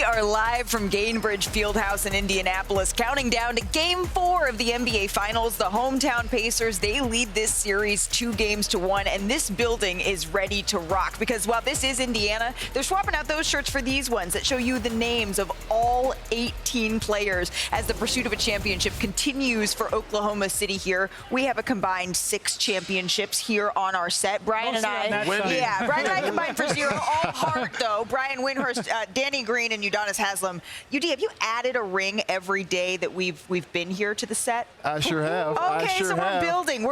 are live from Gainbridge Fieldhouse in Indianapolis, counting down to Game 4 of the NBA Finals. The hometown Pacers, they lead this series 2-1, and this building is ready to rock because while this is Indiana, they're swapping out those shirts for these ones that show you the names of all 18 players as the pursuit of a championship continues for Oklahoma City here. We have a combined 6 championships here on our set. Brian and I combined for 0. All heart, though. Brian Windhorst, Danny Green, and Udonis Haslem. UD, have you added a ring every day that we've been here to the set? I sure have. Okay, so we're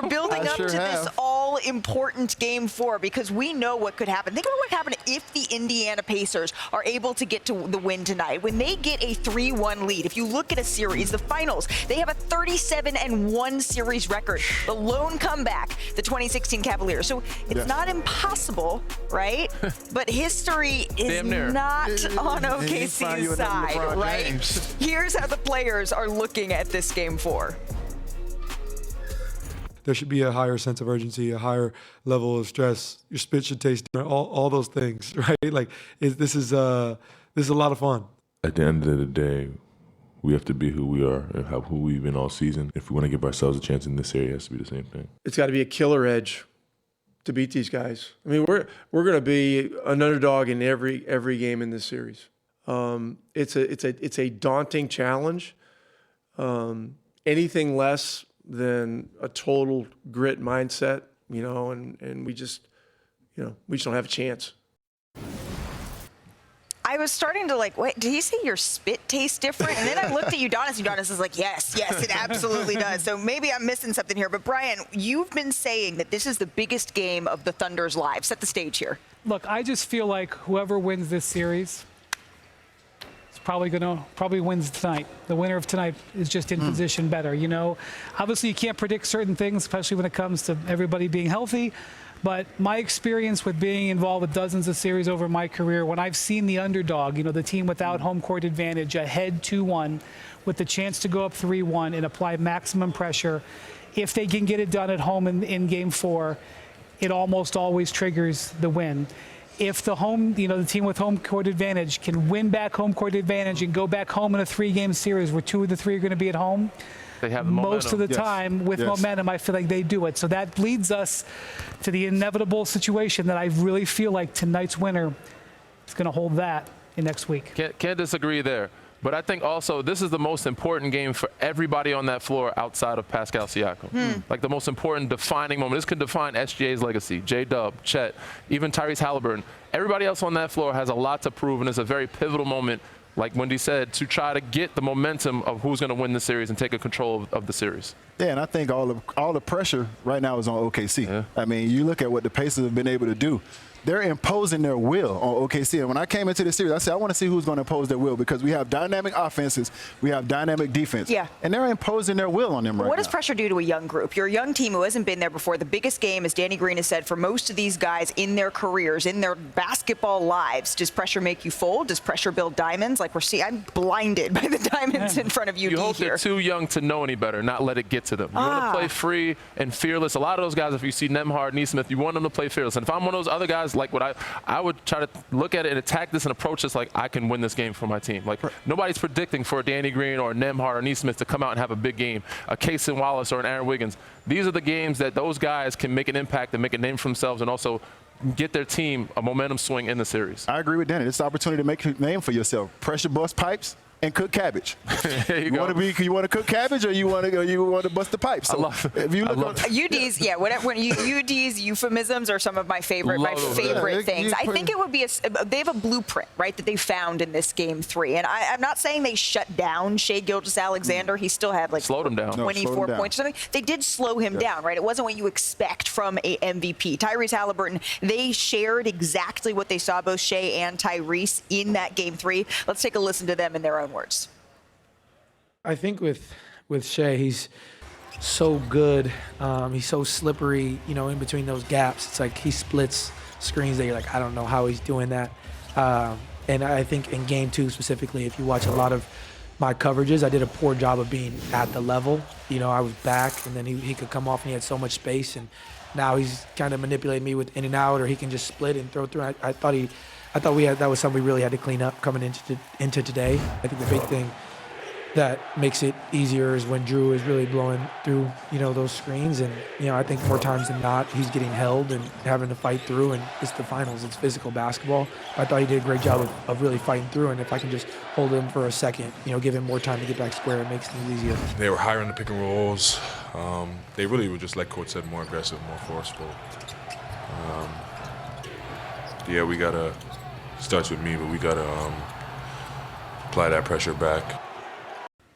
building up to this all-important Game 4 because we know what could happen. Think about what happened if the Indiana Pacers are able to get to the win tonight. When they get a 3-1 lead, if you look at a series, the finals, they have a 37-1 series record. The lone comeback, the 2016 Cavaliers. So it's not impossible, right? But history is not on OKC's side, right? Here's how the players are looking at this Game 4. There should be a higher sense of urgency, a higher level of stress. Your spit should taste different, all those things, right? Like this is a lot of fun. At the end of the day, we have to be who we are and who we've been all season. If we want to give ourselves a chance in this area, it has to be the same thing. It's got to be a killer edge to beat these guys. I mean, we're going to be an underdog in every game in this series. It's a daunting challenge. Anything less than a total grit mindset, and we just don't have a chance. I was starting to wait, did he say your spit tastes different? And then I looked at Udonis. Udonis is like, yes, it absolutely does. So maybe I'm missing something here. But Brian, you've been saying that this is the biggest game of the Thunder's lives. Set the stage here. Look, I just feel like whoever wins this series is probably wins tonight. The winner of tonight is just in position better. Obviously you can't predict certain things, especially when it comes to everybody being healthy. But my experience with being involved with dozens of series over my career, when I've seen the underdog, the team without home court advantage, ahead 2-1, with the chance to go up 3-1 and apply maximum pressure, if they can get it done at home in Game 4, it almost always triggers the win. If the the team with home court advantage can win back home court advantage and go back home in a 3-game series where 2 of the 3 are going to be at home, they have the most of the time with momentum, I feel like they do it. So that leads us to the inevitable situation that I really feel like tonight's winner is going to hold that in next week. Can't disagree there. But I think also this is the most important game for everybody on that floor outside of Pascal Siakam. Like the most important defining moment. This could define SGA's legacy. J-Dub, Chet, even Tyrese Halliburton. Everybody else on that floor has a lot to prove, and it's a very pivotal moment, like Wendy said, to try to get the momentum of who's going to win the series and take control of the series. Yeah, and I think all the pressure right now is on OKC. Yeah. I mean, you look at what the Pacers have been able to do. They're imposing their will on OKC. And when I came into the series, I said, I want to see who's going to impose their will because we have dynamic offenses, we have dynamic defense. Yeah. And they're imposing their will on them right now. What does pressure do to a young group? You're a young team who hasn't been there before. The biggest game, as Danny Green has said, for most of these guys in their careers, in their basketball lives, does pressure make you fold? Does pressure build diamonds? Like we're seeing, I'm blinded by the diamonds in front of you. You hope they're too young to know any better, not let it get to them. You want to play free and fearless. A lot of those guys, if you see Nembhard, Nesmith, you want them to play fearless. And if I'm one of those other guys, like what I would try to look at it and attack this and approach this like I can win this game for my team. Like nobody's predicting for a Danny Green or a Nembhard or Nesmith to come out and have a big game, a Cason Wallace or an Aaron Wiggins. These are the games that those guys can make an impact and make a name for themselves and also get their team a momentum swing in the series. I agree with Danny. It's an opportunity to make a name for yourself. Pressure bust pipes and cook cabbage. you want to cook cabbage or you want to bust the pipes. So I love it. If you look UD's, UD's euphemisms are some of my favorite things. I think it would be they have a blueprint, right, that they found in this Game 3. And I'm not saying they shut down Shai Gilgeous-Alexander. He still had slowed him down. 24 points or something. They did slow him down, right? It wasn't what you expect from a MVP. Tyrese Halliburton, they shared exactly what they saw, both Shai and Tyrese, in that Game 3. Let's take a listen to them in their own words. I think with Shai, he's so good. He's so slippery, in between those gaps. It's like he splits screens that you're like, I don't know how he's doing that. And I think in Game 2 specifically, if you watch a lot of my coverages, I did a poor job of being at the level. I was back, and then he could come off, and he had so much space. And now he's kind of manipulating me with in and out, or he can just split and throw through. I thought I thought that was something we really had to clean up coming into today. I think the big thing that makes it easier is when Drew is really blowing through, those screens. And, I think more times than not, he's getting held and having to fight through. And it's the finals. It's physical basketball. I thought he did a great job of really fighting through. And if I can just hold him for a second, give him more time to get back square, it makes things easier. They were higher in the pick and rolls. They really were just, like Coach said, more aggressive, more forceful. Yeah, we got to, starts with me, but we got to apply that pressure back.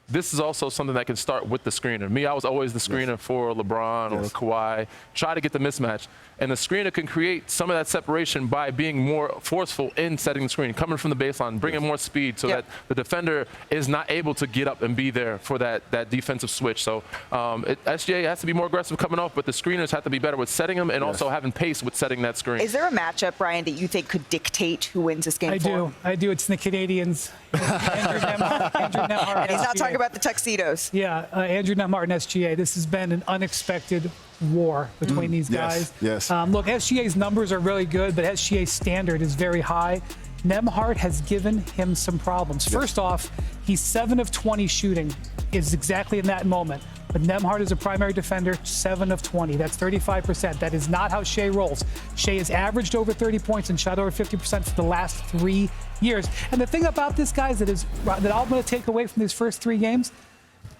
This is also something that can start with the screener. Me, I was always the screener for LeBron or Kawhi. Try to get the mismatch. And the screener can create some of that separation by being more forceful in setting the screen, coming from the baseline, bringing more speed so that the defender is not able to get up and be there for that defensive switch. So SGA has to be more aggressive coming off, but the screeners have to be better with setting them and also having pace with setting that screen. Is there a matchup, Brian, that you think could dictate who wins this game? I do. It's the Canadians. Andrew Nembhard. And he's not talking about the tuxedos. Yeah, Andrew Nembhard and SGA. This has been an unexpected war between these guys. Yes. Look, SGA's numbers are really good, but SGA's standard is very high. Nembhard has given him some problems. First off, he's 7 of 20 shooting is exactly in that moment. But Nembhard is a primary defender, 7 of 20. That's 35%. That is not how Shea rolls. Shea has averaged over 30 points and shot over 50% for the last 3 years. And the thing about this guy that I'm going to take away from these first 3 games,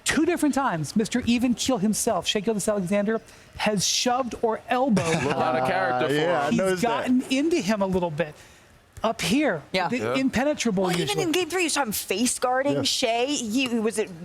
2 different times, Mr. Even Keel himself, Shai Gilgeous-Alexander, has shoved or elbowed. A lot of character for him. He's gotten into him a little bit. Up here, impenetrable. Well, even in Game 3, you saw him face guarding Shea. He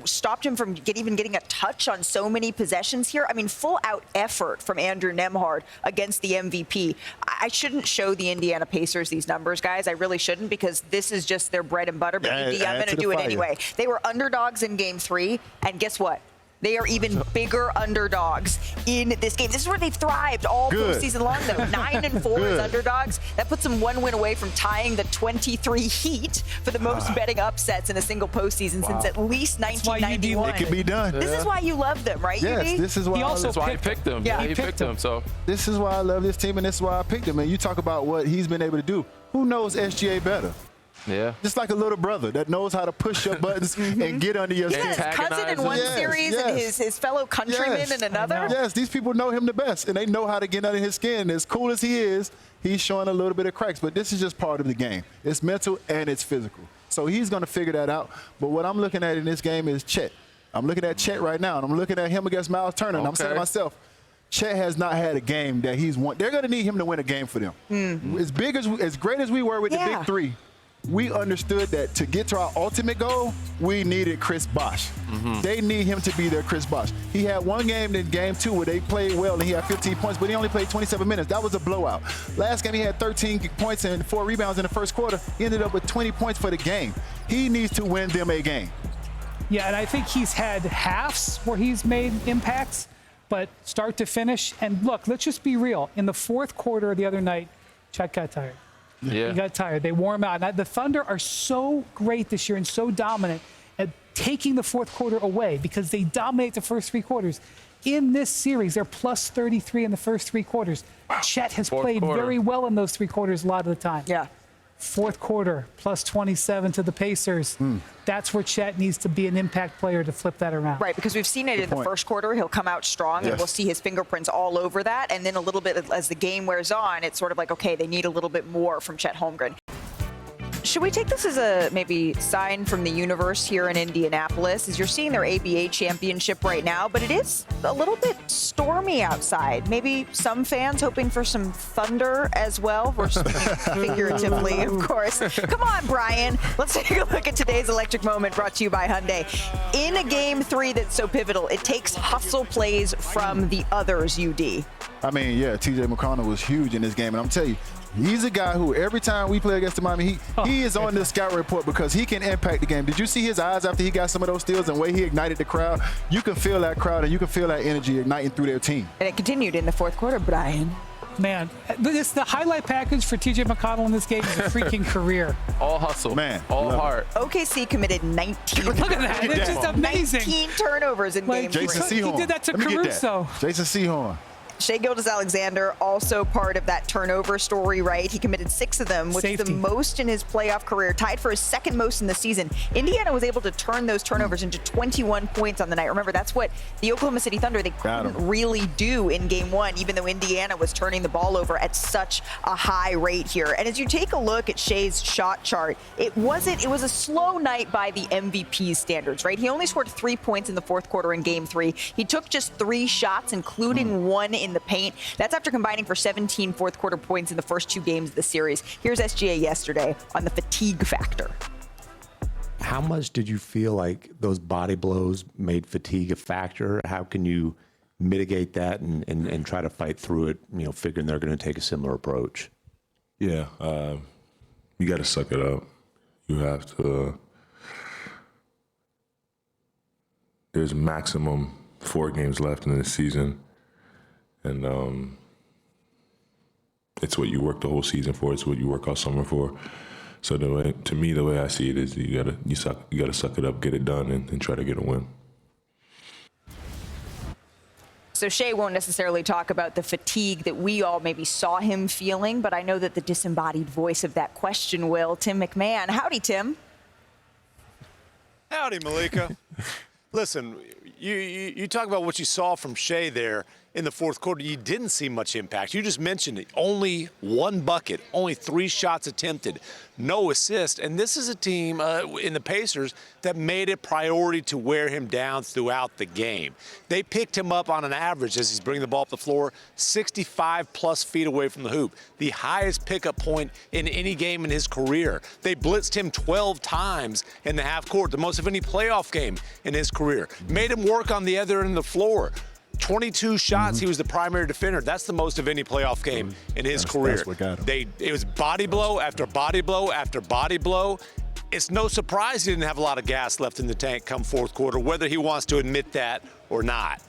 stopped him from even getting a touch on so many possessions here. I mean, full out effort from Andrew Nembhard against the MVP. I shouldn't show the Indiana Pacers these numbers, guys. I really shouldn't, because this is just their bread and butter. But I'm going to do it anyway. They were underdogs in Game 3, and guess what? They are even bigger underdogs in this game. This is where they've thrived all postseason long, though. 9-4 as underdogs. That puts them 1 win away from tying the 23 Heat for the most betting upsets in a single postseason since at least 1991. It can be done. This is why you love them, right, Yes, UD? this is why That's why he picked them. Yeah, he picked them. So this is why I love this team, and this is why I picked him. And you talk about what he's been able to do. Who knows SGA better? Yeah. Just like a little brother that knows how to push your buttons and get under your skin. His cousin in one series and his fellow countrymen in another. Yes, these people know him the best, and they know how to get under his skin. As cool as he is, he's showing a little bit of cracks, but this is just part of the game. It's mental and it's physical. So he's going to figure that out. But what I'm looking at in this game is Chet. I'm looking at Chet right now, and I'm looking at him against Miles Turner, and I'm saying to myself, Chet has not had a game that he's won. They're going to need him to win a game for them. As great as we were with the big three, we understood that to get to our ultimate goal, we needed Chris Bosh. They need him to be their Chris Bosh. He had one game in Game 2 where they played well and he had 15 points, but he only played 27 minutes. That was a blowout. Last game he had 13 points and 4 rebounds in the first quarter. He ended up with 20 points for the game. He needs to win them a game. Yeah, and I think he's had halves where he's made impacts, but start to finish. And look, let's just be real. In the fourth quarter the other night, Chet got tired. Yeah. He got tired. They wore him out. Now, the Thunder are so great this year and so dominant at taking the fourth quarter away because they dominate the first 3 quarters. In this series, they're plus 33 in the first 3 quarters. Chet has played very well in those 3 quarters a lot of the time. Yeah. Fourth quarter, plus 27 to the Pacers. That's where Chet needs to be an impact player to flip that around. Right, because we've seen it in the first quarter. He'll come out strong, and we'll see his fingerprints all over that. And then a little bit as the game wears on, it's sort of like, okay, they need a little bit more from Chet Holmgren. Should we take this as a maybe sign from the universe here in Indianapolis? As you're seeing their ABA championship right now, but it is a little bit stormy outside. Maybe some fans hoping for some thunder as well. We're speaking figuratively, of course. Come on, Brian. Let's take a look at today's electric moment brought to you by Hyundai. In a Game 3 that's so pivotal, it takes hustle plays from the others, UD. I mean, yeah, TJ McConnell was huge in this game, and I'm telling you, he's a guy who every time we play against the Miami Heat, he is on the scout report because he can impact the game. Did you see his eyes after he got some of those steals and the way he ignited the crowd? You can feel that crowd and you can feel that energy igniting through their team. And it continued in the fourth quarter, Brian. Man, the highlight package for TJ McConnell in this game is a freaking career. All hustle. Man. All heart. OKC committed 19. Look at that. It's just amazing. 19 turnovers in Game 3. Jason Sehorn. He did that to Let me get Caruso. that. Jason Sehorn. Shai Gilgeous-Alexander, also part of that turnover story, right? He committed 6 of them, which is the most in his playoff career, tied for his second most in the season. Indiana was able to turn those turnovers into 21 points on the night. Remember, that's what the Oklahoma City Thunder, they couldn't really do in game 1, even though Indiana was turning the ball over at such a high rate here. And as you take a look at Shai's shot chart, it was a slow night by the MVP standards, right? He only scored 3 points in the fourth quarter in game 3. He took just 3 shots, including 1 in the paint. That's after combining for 17 fourth quarter points in the first 2 games of the series. Here's SGA yesterday on the fatigue factor. How much did you feel like those body blows made fatigue a factor? How can you mitigate that and try to fight through it, figuring they're going to take a similar approach? Yeah, you got to suck it up. You have to. There's maximum 4 games left in the season, and it's what you work the whole season for. It's what you work all summer for. So to me, the way I see it is you gotta suck it up, get it done, and try to get a win. So Shai won't necessarily talk about the fatigue that we all maybe saw him feeling, but I know that the disembodied voice of that question will. Tim McMahon. Howdy, Tim. Howdy, Malika. Listen, you talk about what you saw from Shai there in the fourth quarter. You didn't see much impact. You just mentioned it. Only 1 bucket, only 3 shots attempted, no assist. And this is a team in the Pacers that made it priority to wear him down throughout the game. They picked him up on an average as he's bringing the ball up the floor, 65+ feet away from the hoop, the highest pickup point in any game in his career. They blitzed him 12 times in the half court, the most of any playoff game in his career. Made him work on the other end of the floor. 22 shots, he was the primary defender. That's the most of any playoff game in his career. That's what got him. It was body blow after body blow after body blow. It's no surprise he didn't have a lot of gas left in the tank come fourth quarter, whether he wants to admit that or not.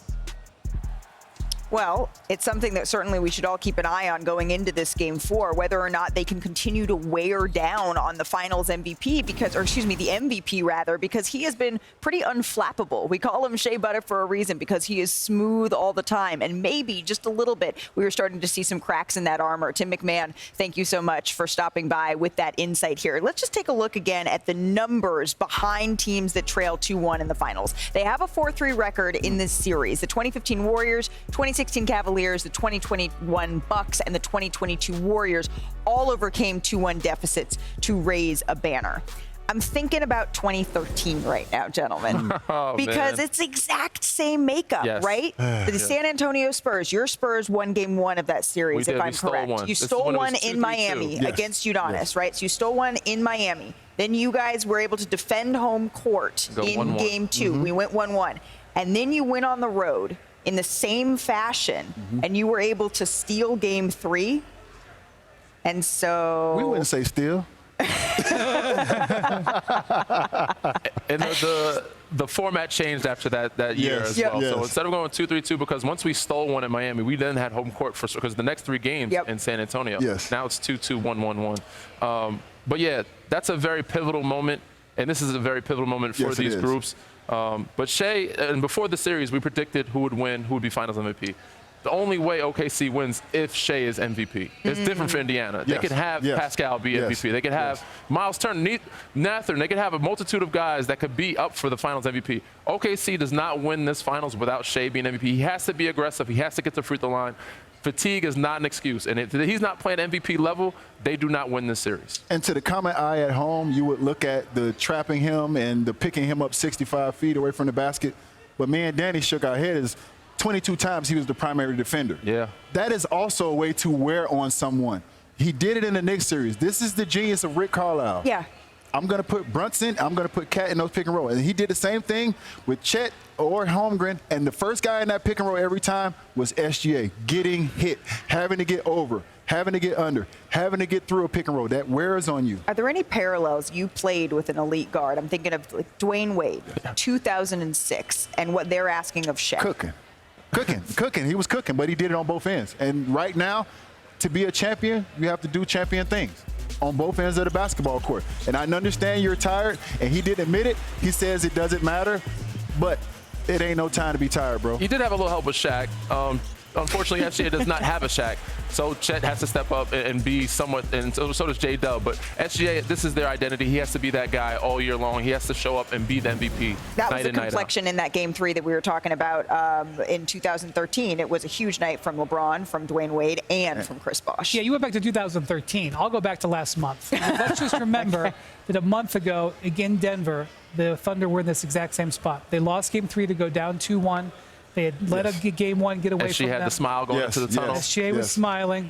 Well, it's something that certainly we should all keep an eye on going into this game 4, whether or not they can continue to wear down on the finals MVP the MVP rather, because he has been pretty unflappable. We call him Shea Butter for a reason, because he is smooth all the time. And maybe just a little bit, we were starting to see some cracks in that armor. Tim McMahon, thank you so much for stopping by with that insight here. Let's just take a look again at the numbers behind teams that trail 2-1 in the finals. They have a 4-3 record in this series. The 2015 Warriors, 2016 Cavaliers, the 2021 Bucks, and the 2022 Warriors all overcame 2-1 deficits to raise a banner. I'm thinking about 2013 right now, gentlemen, because it's the exact same makeup, right? The San Antonio Spurs, your Spurs won game 1 of that series, if I'm correct. You stole one in Miami against Udonis, right? So you stole one in Miami. Then you guys were able to defend home court in game 2. We went 1-1. And then you went on the road in the same fashion, and you were able to steal game 3. And so we wouldn't say steal. And the format changed after that year as well. So instead of going 2-3-2, because once we stole one in Miami, we then had home court because the next 3 games in San Antonio. Now it's 2-2, 1-1-1. But yeah, that's a very pivotal moment, and this is a very pivotal moment for these groups. But Shai, and before the series, we predicted who would win, who would be Finals MVP. The only way OKC wins if Shai is MVP. It's different for Indiana. They could have Pascal be MVP. They could have Miles Turner, Nathan. They could have a multitude of guys that could be up for the Finals MVP. OKC does not win this Finals without Shai being MVP. He has to be aggressive. He has to get the free throw line. Fatigue is not an excuse. And if he's not playing MVP level, they do not win this series. And to the common eye at home, you would look at the trapping him and the picking him up 65 feet away from the basket. But me and Danny shook our heads. 22 times he was the primary defender. That is also a way to wear on someone. He did it in the Knicks series. This is the genius of Rick Carlisle. I'm going to put Brunson, I'm going to put Cat in those pick and roll. And he did the same thing with Chet or Holmgren. And the first guy in that pick and roll every time was SGA, getting hit, having to get over, having to get under, having to get through a pick and roll. That wears on you. Are there any parallels you played with an elite guard? I'm thinking of like Dwayne Wade, 2006, and what they're asking of Shaq. Cooking. He was cooking, but he did it on both ends. And right now, to be a champion, you have to do champion things on both ends of the basketball court. And I understand you're tired, and he did admit it. He says it doesn't matter, but it ain't no time to be tired, bro. He did have a little help with Shaq. unfortunately, SGA does not have a Shaq. So Chet has to step up and be somewhat, and so does J-Dub. But SGA, this is their identity. He has to be that guy all year long. He has to show up and be the MVP. That was the complexion in that Game 3 that we were talking about in 2013. It was a huge night from LeBron, from Dwayne Wade, and from Chris Bosh. Yeah, you went back to 2013. I'll go back to last month. Let's just remember that a month ago, again, Denver, the Thunder were in this exact same spot. They lost Game 3 to go down 2-1. They had let up Game 1 get away from them. SGA had the smile going into the tunnel. SGA was smiling.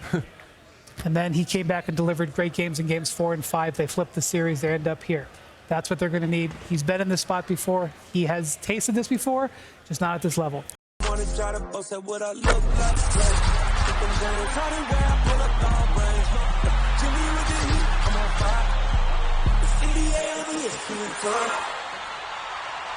And then he came back and delivered great games in Games 4 and 5. They flipped the series. They end up here. That's what they're going to need. He's been in this spot before. He has tasted this before, just not at this level. NBA